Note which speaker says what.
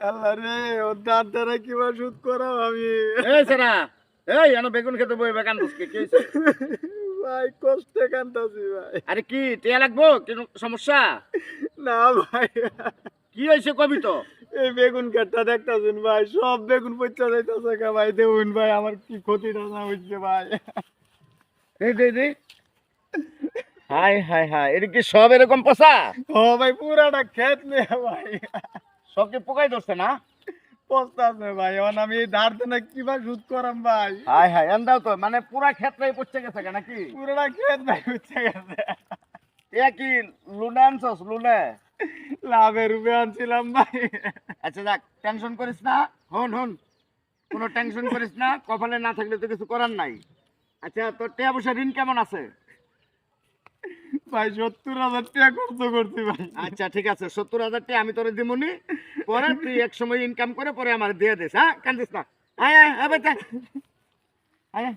Speaker 1: আল্লাহ রে, ওর দাঁত দ্বারা কিভাবে শুধ করাও আমি।
Speaker 2: এই সেরা, এই এনো বেগুন খেতে বই বেগান বসকে কি হইছে?
Speaker 1: ভাই কষ্টে কান্দাছি ভাই।
Speaker 2: আরে কি টিয়া লাগবো? কি সমস্যা?
Speaker 1: না ভাই,
Speaker 2: কি হইছে কবি তো?
Speaker 1: এই বেগুন ক্ষেতটা দেখতাছেন ভাই, সব বেগুন পচা যাইতাছে কা ভাই। দেখুন ভাই আমার কি ক্ষতিটা না হইছে ভাই।
Speaker 2: দে হাই হাই হাই, এটা কি সব এরকম পচা?
Speaker 1: ও ভাই পুরাটা ক্ষেত নিয়ে ভাই
Speaker 2: সব কি পোকাই ধরছে না?
Speaker 1: পচতাছে ভাই। এখন আমি এই ধার দেনা কিভাবে শুধ করাম ভাই?
Speaker 2: হাই হাই, এন্দাও তো মানে পুরা ক্ষেত্রেই পচে গেছে কেন নাকি?
Speaker 1: পুরাটা ক্ষেত ভাই পচে গেছে।
Speaker 2: এ কি লুনে আনছস লুনে?
Speaker 1: লাভের রূপে আনছিলাম ভাই।
Speaker 2: আচ্ছা যাক, টেনশন করিস না। হন কোনো টেনশন করিস না, কপালে না থাকলে তো কিছু করার নাই। আচ্ছা তোর টিয়া পয়সা ঋণ কেমন আছে?
Speaker 1: ভাই 70,000 টাকা খরচ করছি ভাই।
Speaker 2: আচ্ছা ঠিক আছে, 70,000 টাকা আমি তোরে দিমুনি, পরে তুই এক সময় ইনকাম করে পরে আমার দিয়ে দিস। হ্যাঁ, কান্দিস না। আয় আয় আয় বাচ্চা, আয় আয়।